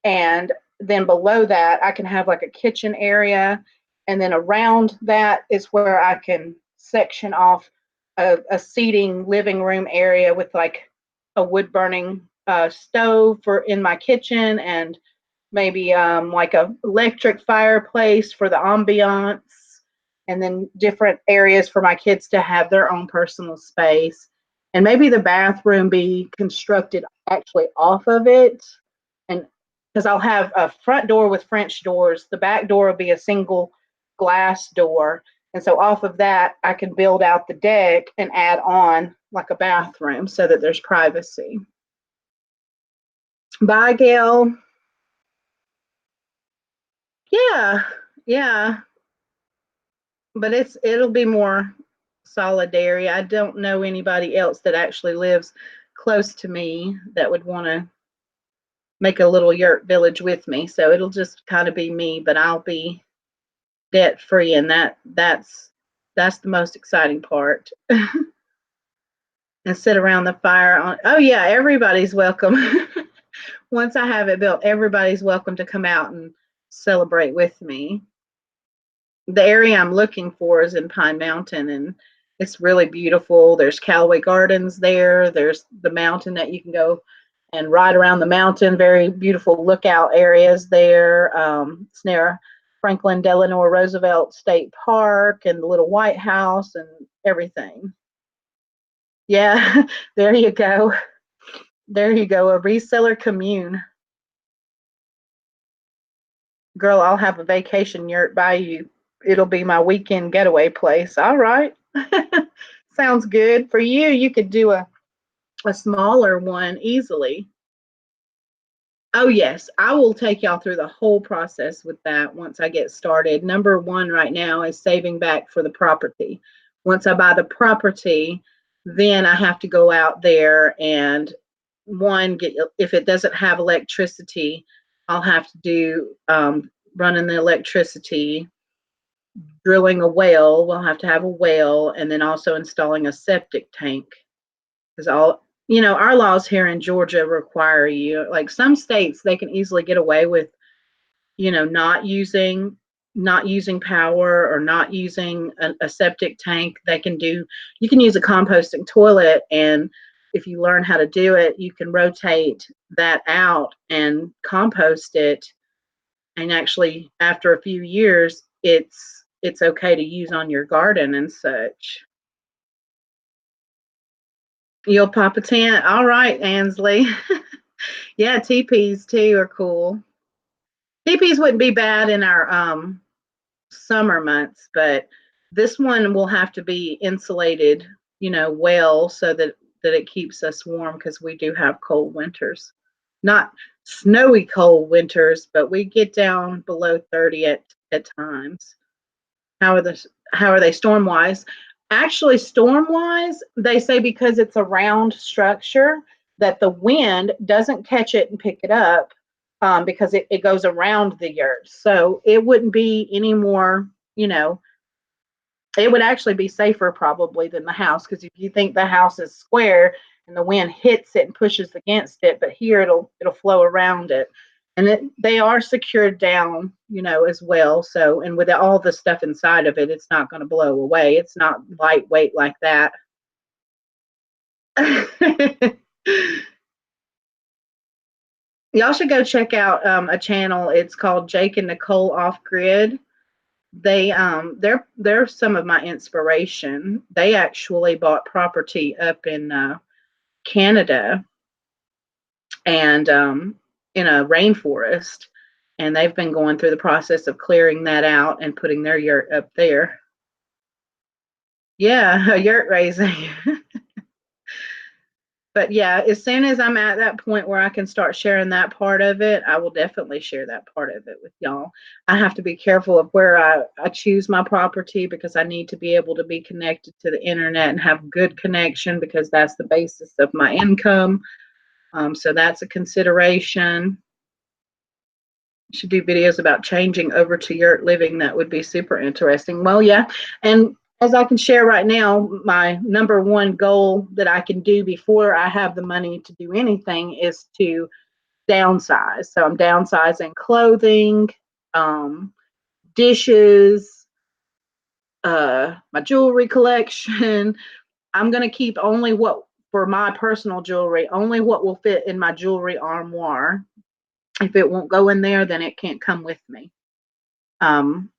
And then below that, I can have like a kitchen area And then around that is where I can section off a seating living room area with like a wood burning stove for in my kitchen, and maybe like a electric fireplace for the ambiance, and then different areas for my kids to have their own personal space, and maybe the bathroom be constructed actually off of it, and because I'll have a front door with French doors, the back door will be a single glass door, and so off of that I can build out the deck and add on like a bathroom so that there's privacy. Bye, Gail. Yeah, yeah, but it'll be more solidary. I don't know anybody else that actually lives close to me that would want to make a little yurt village with me. So it'll just kind of be me, but I'll be debt free, and that's the most exciting part. And sit around the fire on. Oh yeah, everybody's welcome. Once I have it built, everybody's welcome to come out and celebrate with me. The area I'm looking for is in Pine Mountain, and it's really beautiful. There's Callaway Gardens there. There's the mountain that you can go and ride around the mountain. Very beautiful lookout areas there. It's near Franklin Delano Roosevelt State Park and the little White House and everything. Yeah, there you go. There you go. A reseller commune. Girl, I'll have a vacation yurt by you. It'll be my weekend getaway place. All right. Sounds good. For you, you could do a smaller one easily. Oh, yes. I will take y'all through the whole process with that once I get started. Number one right now is saving back for the property. Once I buy the property, then I have to go out there and one, get, if it doesn't have electricity, I'll have to do running the electricity, drilling a well. We'll have to have a well, and then also installing a septic tank. Because all, our laws here in Georgia require you, like some states, they can easily get away with, not using power or not using a septic tank. You can use a composting toilet, and if you learn how to do it, you can rotate that out and compost it, and actually after a few years it's okay to use on your garden and such. You'll pop a tent. All right, Ansley. Yeah, teepees too are cool. Teepees wouldn't be bad in our summer months, but this one will have to be insulated, well, so that it keeps us warm, because we do have cold winters. Not snowy cold winters, but we get down below 30 at times. How are they storm wise? Actually, storm wise, they say because it's a round structure that the wind doesn't catch it and pick it up, because it goes around the yurt. So it wouldn't be any more, it would actually be safer probably than the house, because if you think the house is square and the wind hits it and pushes against it, but here it'll flow around it. And they are secured down, as well. So, and with all the stuff inside of it, it's not going to blow away. It's not lightweight like that. Y'all should go check out a channel. It's called Jake and Nicole Off Grid. They're some of my inspiration. They actually bought property up in Canada, and in a rainforest, and they've been going through the process of clearing that out and putting their yurt up there. Yeah, a yurt raising. But yeah, as soon as I'm at that point where I can start sharing that part of it, I will definitely share that part of it with y'all. I have to be careful of where I choose my property, because I need to be able to be connected to the internet and have good connection, because that's the basis of my income. So that's a consideration. Should do videos about changing over to yurt living. That would be super interesting. Well, yeah. And as I can share right now, my number one goal that I can do before I have the money to do anything is to downsize. So I'm downsizing clothing, dishes, my jewelry collection. I'm going to keep only what, for my personal jewelry, only what will fit in my jewelry armoire. If it won't go in there, then it can't come with me. Um,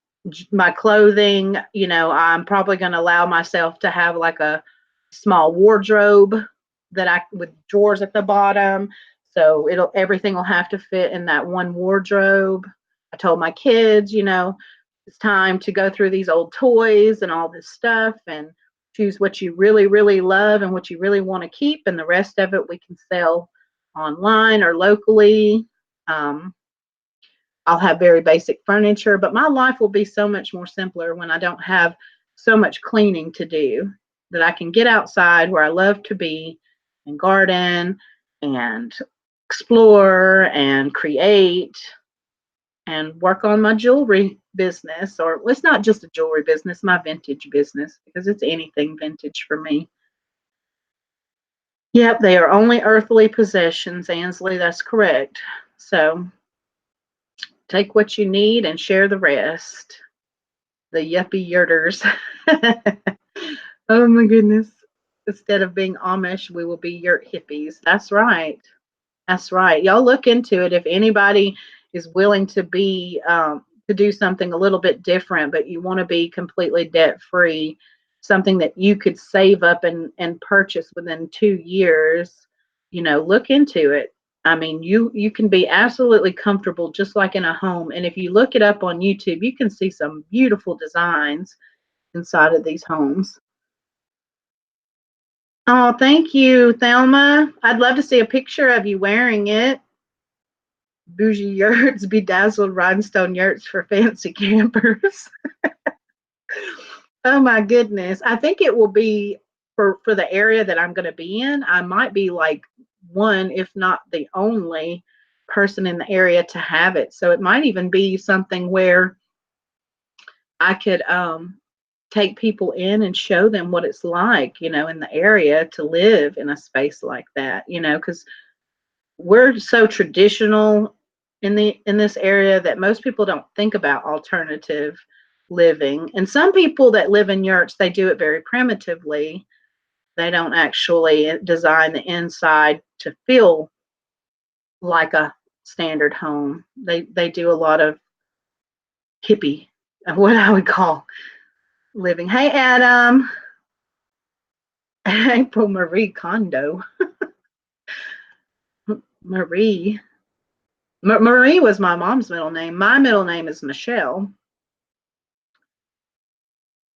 my clothing, I'm probably going to allow myself to have like a small wardrobe that I with drawers at the bottom. So everything will have to fit in that one wardrobe. I told my kids, it's time to go through these old toys and all this stuff and choose what you really, really love and what you really want to keep, and the rest of it we can sell online or locally. I'll have very basic furniture, but my life will be so much more simpler when I don't have so much cleaning to do, that I can get outside where I love to be and garden and explore and create and work on my jewelry business. Or it's not just a jewelry business, my vintage business, because it's anything vintage for me. Yep, they are only earthly possessions, Ansley. That's correct. So take what you need and share the rest. The yuppie yurters. Oh my goodness. Instead of being Amish, we will be yurt hippies. That's right. That's right. Y'all look into it. If anybody is willing to to do something a little bit different, but you want to be completely debt free, something that you could save up and purchase within 2 years, look into it. I mean, you can be absolutely comfortable just like in a home. And if you look it up on YouTube, you can see some beautiful designs inside of these homes. Oh, thank you, Thelma. I'd love to see a picture of you wearing it. Bougie yurts, bedazzled rhinestone yurts for fancy campers. Oh my goodness. I think it will be for the area that I'm going to be in. I might be like one, if not the only person in the area to have it. So it might even be something where I could take people in and show them what it's like, in the area to live in a space like that, because we're so traditional in this area that most people don't think about alternative living. And some people that live in yurts, they do it very primitively. They don't actually design the inside to feel like a standard home. They do a lot of hippie, what I would call living. Hey, Adam. April Marie Kondo. Marie. Marie was my mom's middle name. My middle name is Michelle.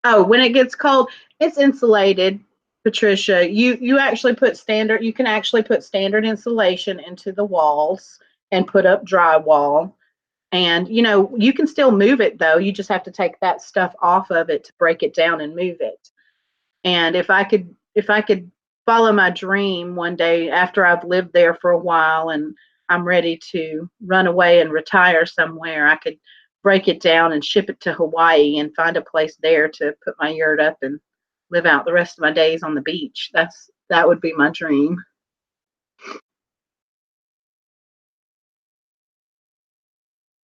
Oh, when it gets cold, it's insulated, Patricia. You actually put standard. You can actually put standard insulation into the walls and put up drywall. And you can still move it though. You just have to take that stuff off of it to break it down and move it. And if I could follow my dream one day after I've lived there for a while and I'm ready to run away and retire somewhere, I could break it down and ship it to Hawaii and find a place there to put my yurt up and live out the rest of my days on the beach. That would be my dream.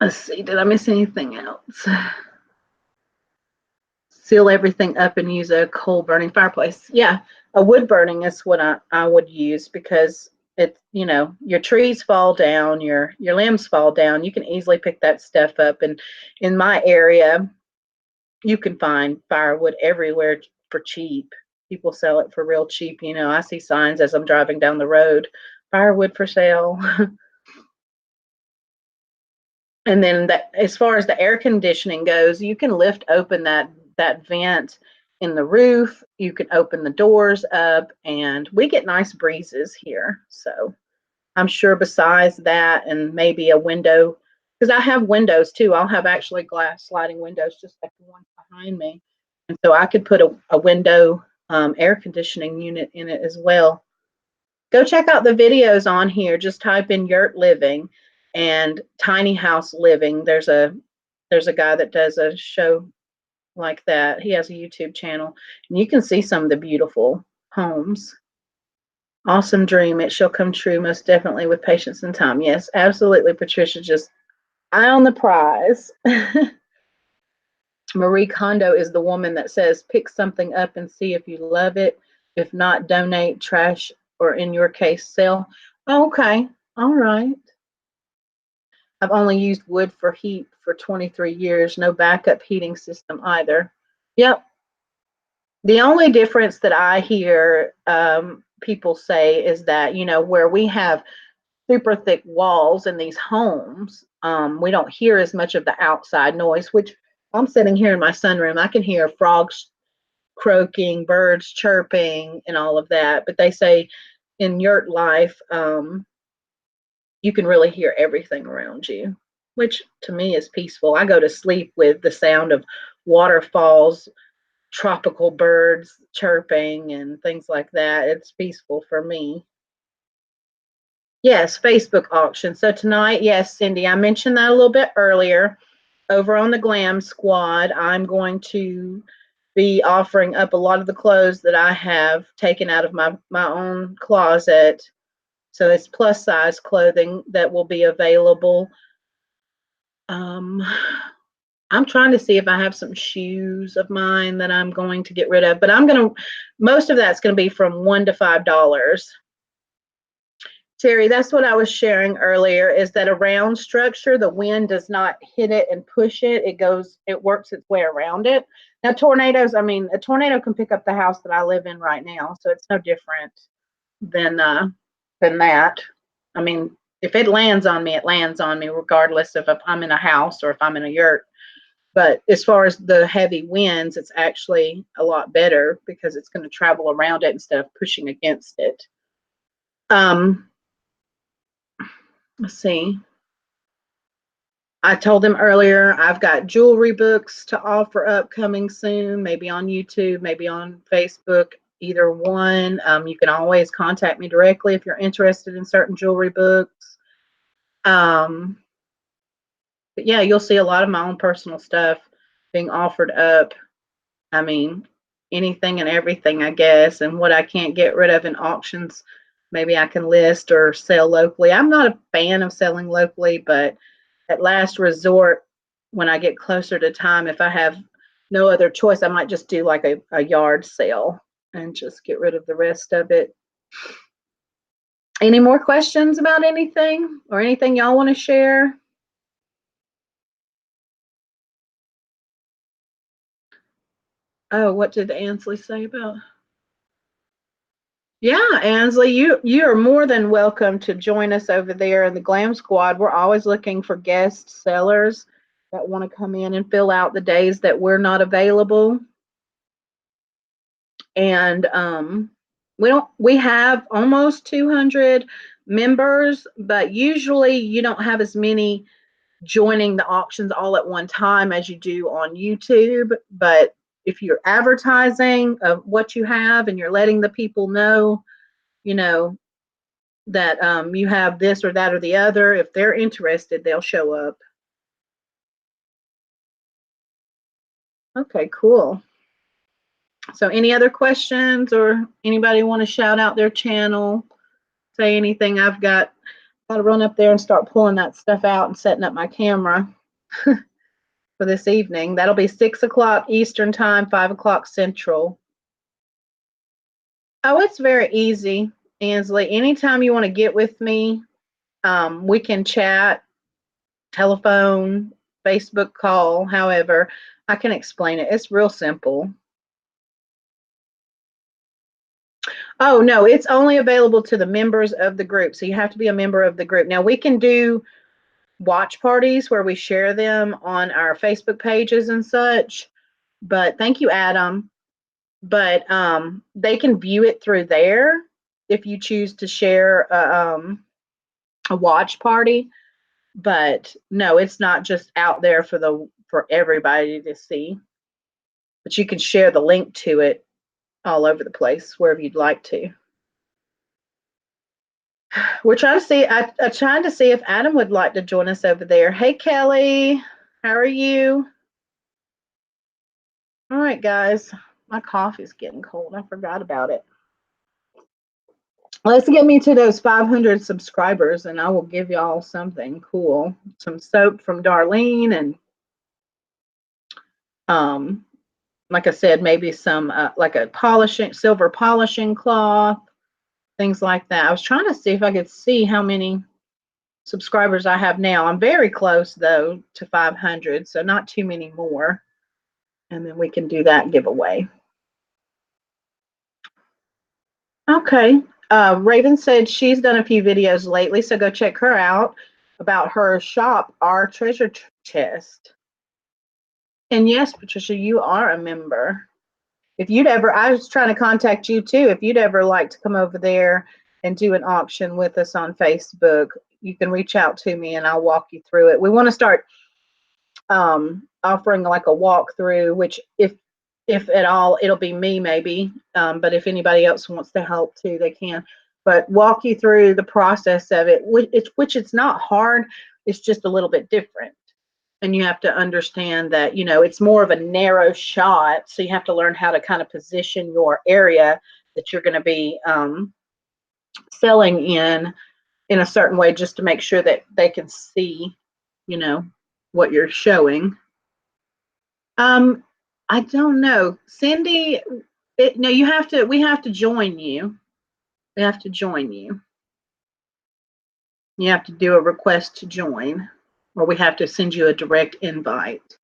Let's see, did I miss anything else? Seal everything up and use a coal burning fireplace. Yeah, a wood burning is what I would use, because it's, your trees fall down, your limbs fall down. You can easily pick that stuff up. And in my area, you can find firewood everywhere for cheap. People sell it for real cheap. I see signs as I'm driving down the road, firewood for sale. And then as far as the air conditioning goes, you can lift open that vent in the roof. You can open the doors up, and we get nice breezes here. So I'm sure besides that, and maybe a window, because I have windows too. I'll have actually glass sliding windows just like the one behind me. And so I could put a window air conditioning unit in it as well. Go check out the videos on here. Just type in yurt living and tiny house living. There's a guy that does a show like that. He has a YouTube channel, and you can see some of the beautiful homes. Awesome dream. It shall come true, most definitely, with patience and time. Yes, absolutely, Patricia. Just eye on the prize. Marie Kondo is the woman that says, pick something up and see if you love it. If not, donate, trash, or in your case, sell. Okay. All right. I've only used wood for heat for 23 years. No backup heating system either. Yep. The only difference that I hear people say is that, where we have super thick walls in these homes, we don't hear as much of the outside noise, which I'm sitting here in my sunroom. I can hear frogs croaking, birds chirping, and all of that. But they say in yurt life, you can really hear everything around you, which to me is peaceful. I go to sleep with the sound of waterfalls, tropical birds chirping, and things like that. It's peaceful for me. Yes, Facebook auction. So tonight, yes, Cindy, I mentioned that a little bit earlier. Over on the Glam Squad, I'm going to be offering up a lot of the clothes that I have taken out of my own closet. So it's plus size clothing that will be available. Um, I'm trying to see if I have some shoes of mine that I'm going to get rid of, but most of that's going to be from $1 to $5. Terry, that's what I was sharing earlier, is that a round structure, the wind does not hit it and push it. It works its way around it. Now, a tornado can pick up the house that I live in right now, so it's no different than that. I mean, if it lands on me, it lands on me, regardless of if I'm in a house or if I'm in a yurt. But as far as the heavy winds, it's actually a lot better because it's going to travel around it instead of pushing against it. Um, let's see. I told them earlier I've got jewelry books to offer up coming soon, maybe on YouTube, maybe on Facebook, either one. You can always contact me directly if you're interested in certain jewelry books. But yeah, you'll see a lot of my own personal stuff being offered up. I mean, anything and everything, I guess. And what I can't get rid of in auctions, maybe I can list or sell locally. I'm not a fan of selling locally, but at last resort, when I get closer to time, if I have no other choice, I might just do like a yard sale and just get rid of the rest of it. Any more questions about anything or anything y'all want to share? Oh, what did Ansley say about? Yeah, Ansley, you are more than welcome to join us over there in the Glam Squad. We're always looking for guest sellers that want to come in and fill out the days that we're not available. And we have almost 200 members, but usually you don't have as many joining the auctions all at one time as you do on YouTube. But if you're advertising of what you have and you're letting the people know, you know, that you have this or that or the other, if they're interested, they'll show up. Okay, cool. So any other questions or anybody want to shout out their channel, say anything? I've got to run up there and start pulling that stuff out and setting up my camera for this evening. That'll be 6 o'clock Eastern time, 5 o'clock Central. Oh, it's very easy, Ansley. Anytime you want to get with me, we can chat, telephone, Facebook call, however. I can explain it. It's real simple. Oh, no, it's only available to the members of the group. So you have to be a member of the group. Now, we can do watch parties where we share them on our Facebook pages and such. But thank you, Adam. But they can view it through there if you choose to share a watch party. But no, it's not just out there for everybody to see. But you can share the link to it all over the place, wherever you'd like to. We're trying to see. I'm trying to see if Adam would like to join us over there. Hey, Kelly, how are you? All right, guys. My coffee's getting cold. I forgot about it. Let's get me to those 500 subscribers, and I will give y'all something cool. Some soap from Darlene and Like I said, maybe some like a polishing, silver polishing cloth, things like that. I was trying to see if I could see how many subscribers I have now. I'm very close though to 500, so not too many more. And then we can do that giveaway. Okay. Raven said she's done a few videos lately, so go check her out about her shop, Our Treasure Chest. And yes, Patricia, you are a member. If you'd ever, I was trying to contact you too. If you'd ever like to come over there and do an auction with us on Facebook, you can reach out to me and I'll walk you through it. We want to start offering like a walkthrough, which if at all, it'll be me maybe. But if anybody else wants to help too, they can. But walk you through the process of it, which it's not hard. It's just a little bit different. And you have to understand that, it's more of a narrow shot. So you have to learn how to kind of position your area that you're going to be selling in a certain way, just to make sure that they can see, what you're showing. I don't know, Cindy. No, you have to. We have to join you. We have to join you. You have to do a request to join, or we have to send you a direct invite.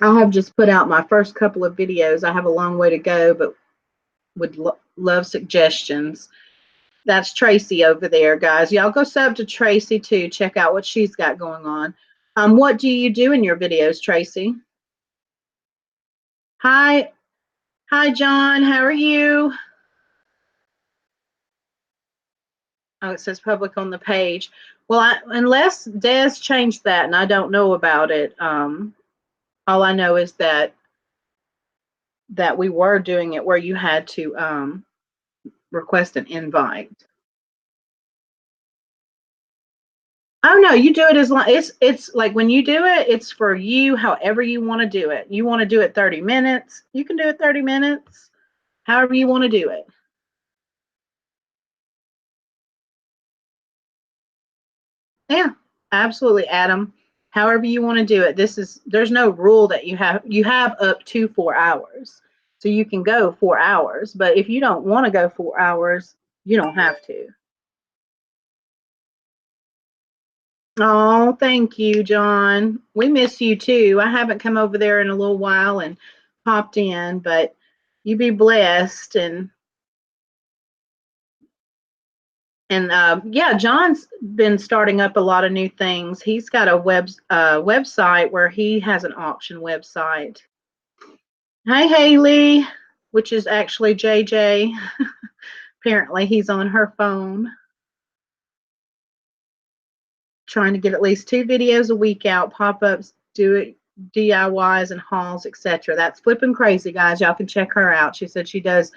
I have just put out my first couple of videos. I have a long way to go, but would love suggestions. That's Tracy over there, guys. Y'all go sub to Tracy too. Check out what she's got going on. What do you do in your videos, Tracy? Hi, John. How are you? Oh, it says public on the page. Well, unless Des changed that, and I don't know about it. All I know is that we were doing it where you had to request an invite. Oh no, you do it as long. It's like when you do it, it's for you. However you want to do it. You want to do it 30 minutes. You can do it 30 minutes. However you want to do it. Yeah, absolutely, Adam. However you want to do it. There's no rule that you have up to 4 hours. So you can go 4 hours, but if you don't want to go 4 hours, you don't have to. Oh, thank you, John. We miss you too. I haven't come over there in a little while and popped in, but you be blessed. And yeah, John's been starting up a lot of new things. He's got a website where he has an auction website. Hi, Haley, which is actually JJ. Apparently, he's on her phone trying to get at least 2 videos a week out, pop-ups, do it, DIYs and hauls, etc. That's flipping crazy, guys. Y'all can check her out. She said she does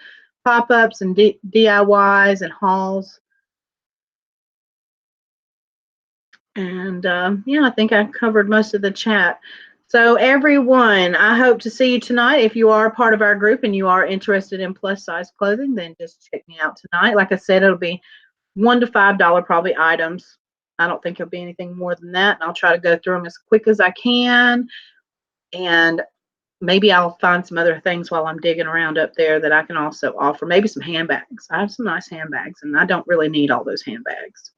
pop-ups and DIYs and hauls. And yeah, I think I covered most of the chat. So everyone, I hope to see you tonight. If you are a part of our group and you are interested in plus size clothing, then just check me out tonight. Like I said, it'll be $1 to $5 probably items. I don't think it'll be anything more than that. And I'll try to go through them as quick as I can. And maybe I'll find some other things while I'm digging around up there that I can also offer. Maybe some handbags. I have some nice handbags, and I don't really need all those handbags.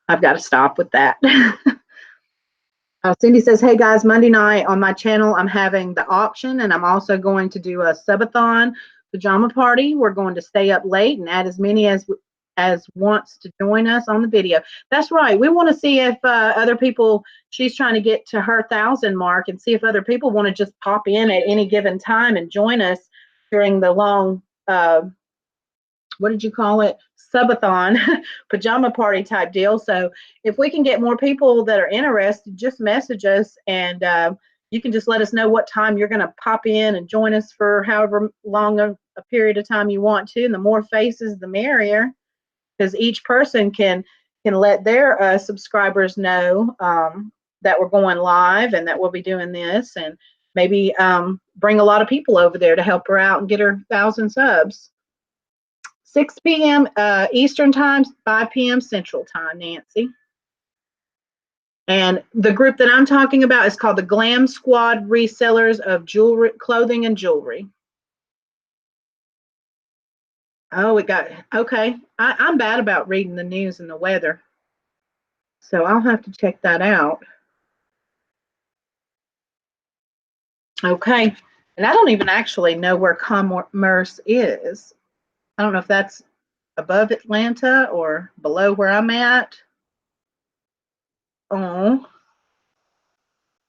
I've got to stop with that. Cindy says, hey guys, Monday night on my channel, I'm having the auction, and I'm also going to do a subathon pajama party. We're going to stay up late and add as many as wants to join us on the video. That's right. We want to see if other people, she's trying to get to her 1,000 mark, and see if other people want to just pop in at any given time and join us during the long, what did you call it? Subathon pajama party type deal. So if we can get more people that are interested, just message us, and you can just let us know what time you're going to pop in and join us for however long a period of time you want to. And the more faces, the merrier, because each person can let their subscribers know that we're going live and that we'll be doing this, and maybe bring a lot of people over there to help her out and get her 1,000 subs. 6 p.m. Eastern time, 5 p.m. Central time, Nancy. And the group that I'm talking about is called the Glam Squad Resellers of Jewelry, Clothing and Jewelry. Oh, it got okay. I'm bad about reading the news and the weather, so I'll have to check that out. Okay. And I don't even actually know where Commerce is. I don't know if that's above Atlanta or below where I'm at. Oh,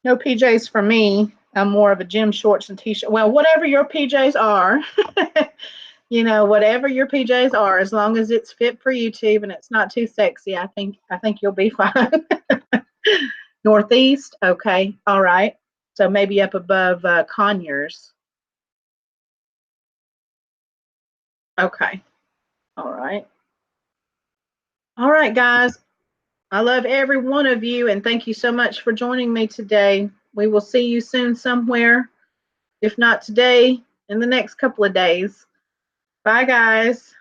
no PJs for me. I'm more of a gym shorts and t-shirt. Well, whatever your PJs are, whatever your PJs are, as long as it's fit for YouTube and it's not too sexy, I think you'll be fine. Northeast, okay, all right. So maybe up above Conyers. Okay, all right. All right, guys. I love every one of you, and thank you so much for joining me today. We will see you soon somewhere, if not today, in the next couple of days. Bye, guys.